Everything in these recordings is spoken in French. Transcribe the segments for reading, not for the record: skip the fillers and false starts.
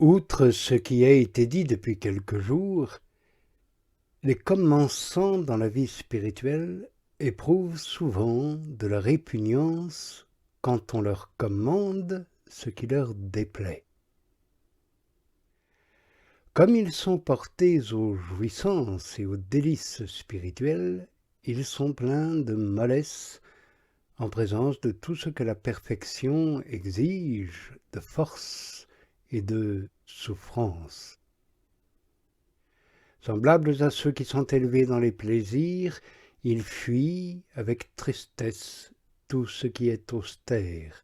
Outre ce qui a été dit depuis quelques jours, les commençants dans la vie spirituelle éprouvent souvent de la répugnance quand on leur commande ce qui leur déplaît. Comme ils sont portés aux jouissances et aux délices spirituelles, ils sont pleins de mollesse en présence de tout ce que la perfection exige de force et de souffrance. Semblables à ceux qui sont élevés dans les plaisirs, ils fuient avec tristesse tout ce qui est austère.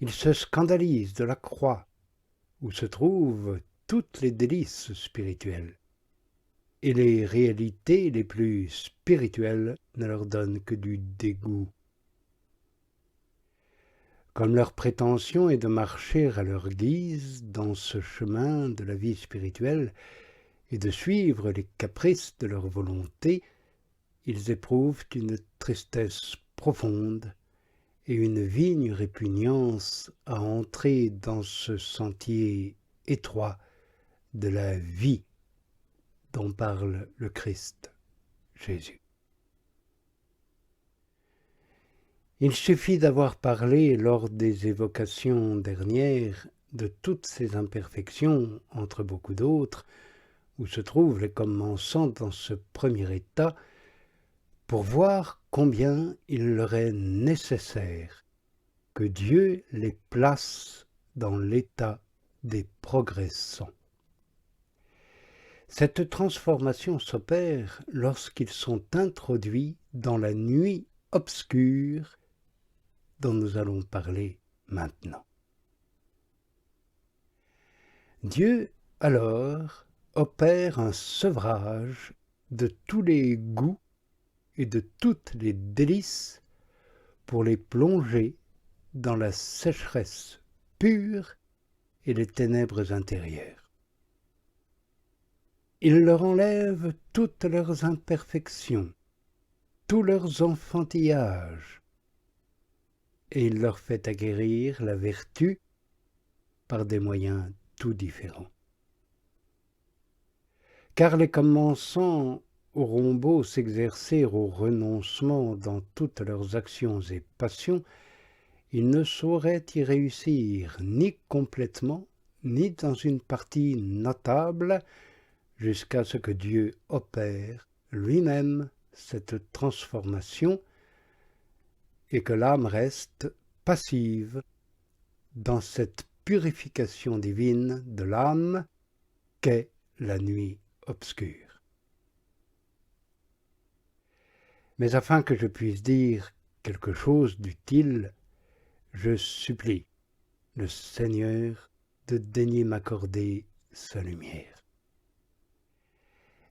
Ils se scandalisent de la croix, où se trouvent toutes les délices spirituelles, et les réalités les plus spirituelles ne leur donnent que du dégoût. Comme leur prétention est de marcher à leur guise dans ce chemin de la vie spirituelle et de suivre les caprices de leur volonté, ils éprouvent une tristesse profonde et une vigne répugnance à entrer dans ce sentier étroit de la vie dont parle le Christ Jésus. Il suffit d'avoir parlé lors des évocations dernières de toutes ces imperfections, entre beaucoup d'autres, où se trouvent les commençants dans ce premier état, pour voir combien il leur est nécessaire que Dieu les place dans l'état des progressants. Cette transformation s'opère lorsqu'ils sont introduits dans la nuit obscure dont nous allons parler maintenant. Dieu, alors, opère un sevrage de tous les goûts et de toutes les délices pour les plonger dans la sécheresse pure et les ténèbres intérieures. Il leur enlève toutes leurs imperfections, tous leurs enfantillages, et il leur fait acquérir la vertu par des moyens tout différents. Car les commençants auront beau s'exercer au renoncement dans toutes leurs actions et passions, ils ne sauraient y réussir ni complètement, ni dans une partie notable, jusqu'à ce que Dieu opère lui-même cette transformation et que l'âme reste passive dans cette purification divine de l'âme qu'est la nuit obscure. Mais afin que je puisse dire quelque chose d'utile, je supplie le Seigneur de daigner m'accorder sa lumière.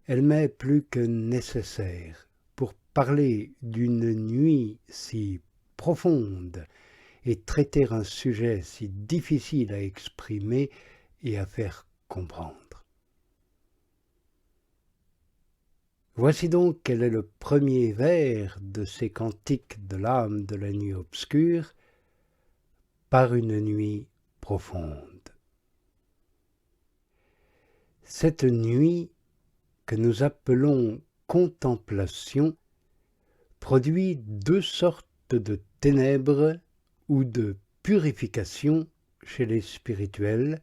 Elle m'est plus que nécessaire pour parler d'une nuit si profonde et traiter un sujet si difficile à exprimer et à faire comprendre. Voici donc quel est le premier vers de ces cantiques de l'âme de la nuit obscure, par une nuit profonde. Cette nuit que nous appelons contemplation produit deux sortes de ténèbres ou de purification chez les spirituels,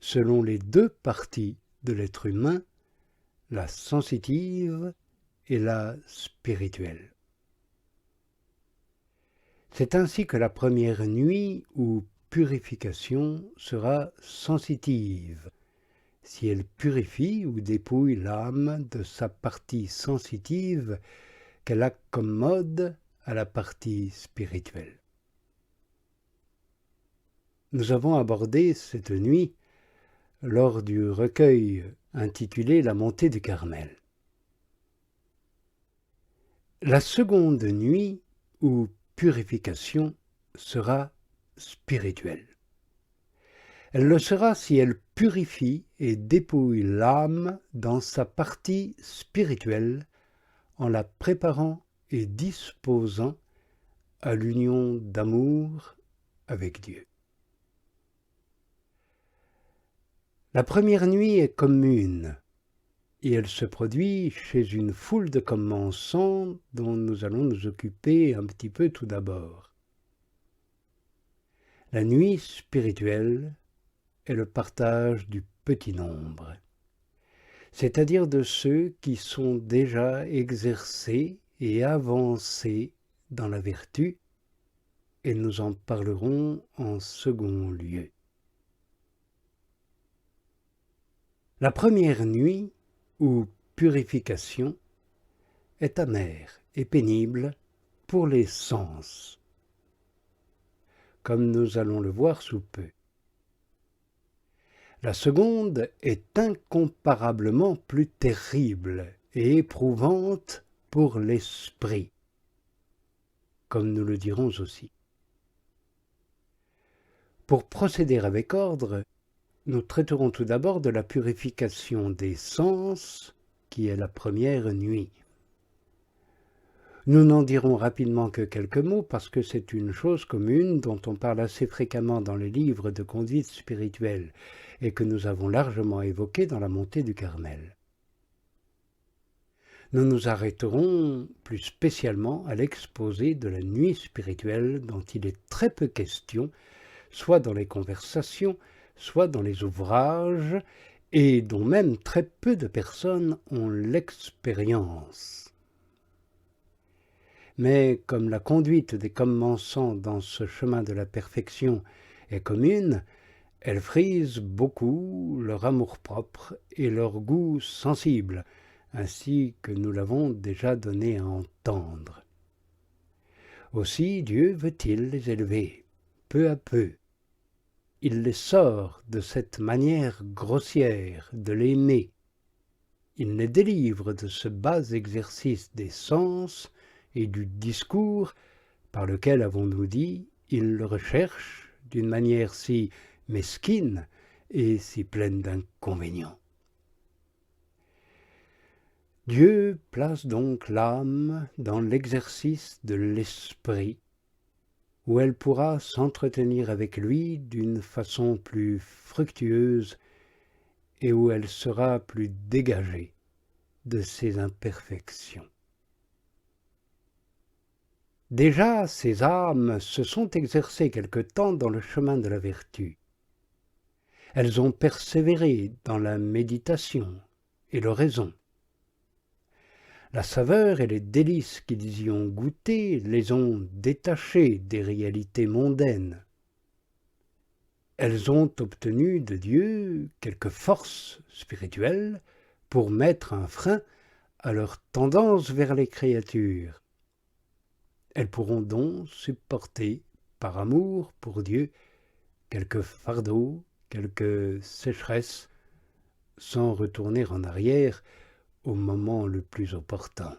selon les deux parties de l'être humain, la sensitive et la spirituelle. C'est ainsi que la première nuit ou purification sera sensitive, si elle purifie ou dépouille l'âme de sa partie sensitive qu'elle accommode à la partie spirituelle. Nous avons abordé cette nuit lors du recueil intitulé « La montée du Carmel ». La seconde nuit ou purification sera spirituelle. Elle le sera si elle purifie et dépouille l'âme dans sa partie spirituelle en la préparant et disposant à l'union d'amour avec Dieu. La première nuit est commune, et elle se produit chez une foule de commensants dont nous allons nous occuper un petit peu tout d'abord. La nuit spirituelle est le partage du petit nombre, c'est-à-dire de ceux qui sont déjà exercés et avancés dans la vertu, et nous en parlerons en second lieu. La première nuit, ou purification, est amère et pénible pour les sens, comme nous allons le voir sous peu. La seconde est incomparablement plus terrible et éprouvante pour l'esprit, comme nous le dirons aussi. Pour procéder avec ordre, nous traiterons tout d'abord de la purification des sens, qui est la première nuit. Nous n'en dirons rapidement que quelques mots parce que c'est une chose commune dont on parle assez fréquemment dans les livres de conduite spirituelle et que nous avons largement évoqué dans la montée du Carmel. Nous nous arrêterons plus spécialement à l'exposé de la nuit spirituelle dont il est très peu question, soit dans les conversations, soit dans les ouvrages, et dont même très peu de personnes ont l'expérience. Mais comme la conduite des commençants dans ce chemin de la perfection est commune, elle frise beaucoup leur amour-propre et leur goût sensible, ainsi que nous l'avons déjà donné à entendre. Aussi Dieu veut-il les élever, peu à peu. Il les sort de cette manière grossière de l'aimer. Il les délivre de ce bas exercice des sens et du discours par lequel, avons-nous dit, il le recherche d'une manière si mesquine et si pleine d'inconvénients. Dieu place donc l'âme dans l'exercice de l'esprit, où elle pourra s'entretenir avec lui d'une façon plus fructueuse et où elle sera plus dégagée de ses imperfections. Déjà, ces âmes se sont exercées quelque temps dans le chemin de la vertu. Elles ont persévéré dans la méditation et l'oraison. La saveur et les délices qu'ils y ont goûtées les ont détachées des réalités mondaines. Elles ont obtenu de Dieu quelque force spirituelle pour mettre un frein à leur tendance vers les créatures. Elles pourront donc supporter, par amour pour Dieu, quelques fardeaux, quelques sécheresses, sans retourner en arrière au moment le plus opportun.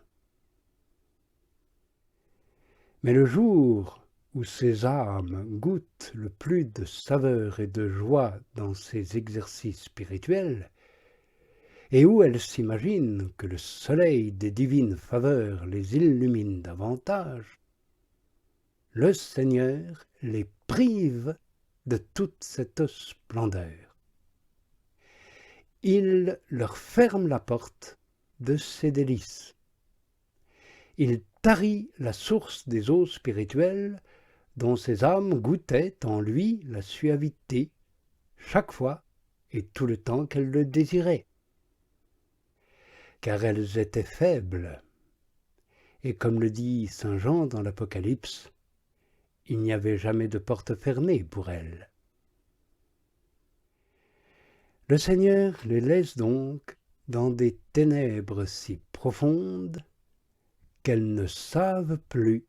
Mais le jour où ces âmes goûtent le plus de saveur et de joie dans ces exercices spirituels, et où elles s'imaginent que le soleil des divines faveurs les illumine davantage, le Seigneur les prive de toute cette splendeur. Il leur ferme la porte de ses délices. Il tarit la source des eaux spirituelles dont ces âmes goûtaient en lui la suavité chaque fois et tout le temps qu'elles le désiraient. Car elles étaient faibles, et comme le dit saint Jean dans l'Apocalypse, il n'y avait jamais de porte fermée pour elles. Le Seigneur les laisse donc dans des ténèbres si profondes qu'elles ne savent plus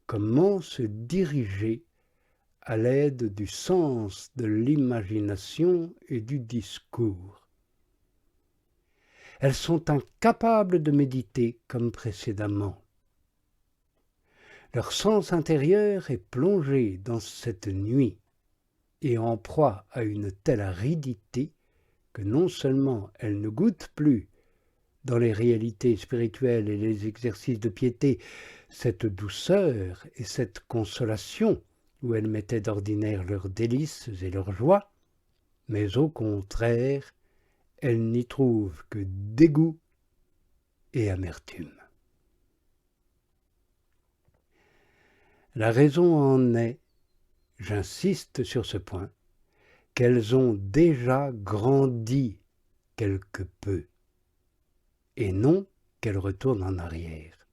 comment se diriger à l'aide du sens de l'imagination et du discours. Elles sont incapables de méditer comme précédemment. Leur sens intérieur est plongé dans cette nuit et en proie à une telle aridité que non seulement elles ne goûtent plus dans les réalités spirituelles et les exercices de piété cette douceur et cette consolation où elles mettaient d'ordinaire leurs délices et leurs joies, mais au contraire, elles n'y trouvent que dégoût et amertume. La raison en est, j'insiste sur ce point, qu'elles ont déjà grandi quelque peu, et non qu'elles retournent en arrière.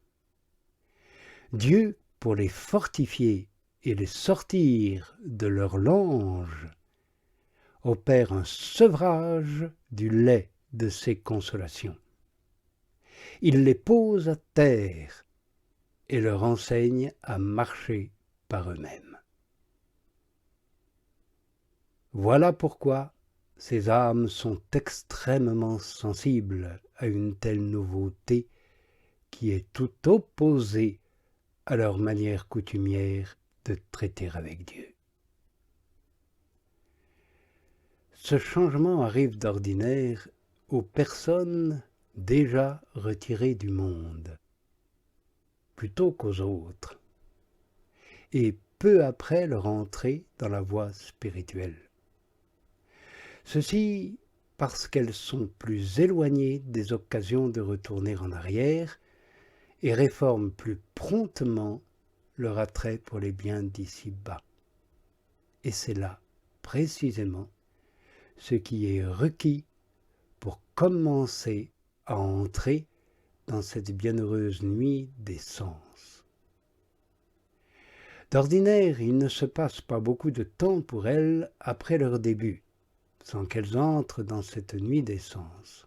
Dieu, pour les fortifier et les sortir de leur lange, opère un sevrage du lait de ces consolations. Il les pose à terre et leur enseigne à marcher par eux-mêmes. Voilà pourquoi ces âmes sont extrêmement sensibles à une telle nouveauté qui est tout opposée à leur manière coutumière de traiter avec Dieu. Ce changement arrive d'ordinaire aux personnes déjà retirées du monde, plutôt qu'aux autres, et peu après leur entrée dans la voie spirituelle. Ceci parce qu'elles sont plus éloignées des occasions de retourner en arrière et réforment plus promptement leur attrait pour les biens d'ici-bas. Et c'est là, précisément, ce qui est requis pour commencer à entrer dans cette bienheureuse nuit des sens. D'ordinaire, il ne se passe pas beaucoup de temps pour elles après leur début, sans qu'elles entrent dans cette nuit des sens.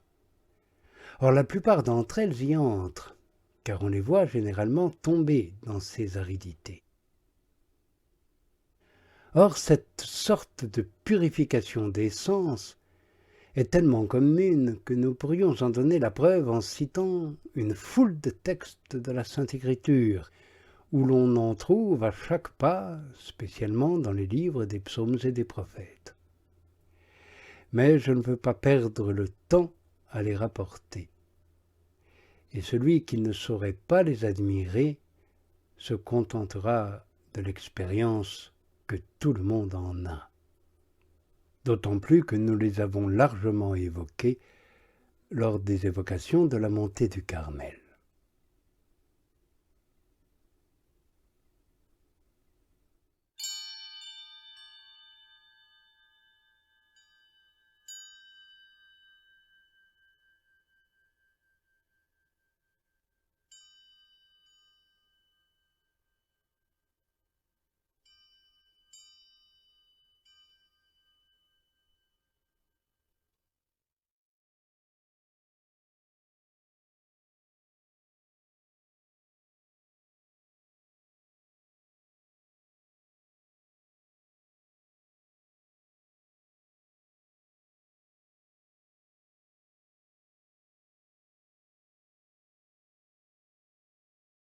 Or, la plupart d'entre elles y entrent, car on les voit généralement tomber dans ces aridités. Or, cette sorte de purification des sens est tellement commune que nous pourrions en donner la preuve en citant une foule de textes de la Sainte Écriture, où l'on en trouve à chaque pas, spécialement dans les livres des psaumes et des prophètes. Mais je ne veux pas perdre le temps à les rapporter. Et celui qui ne saurait pas les admirer se contentera de l'expérience que tout le monde en a. D'autant plus que nous les avons largement évoqués lors des évocations de la montée du Carmel.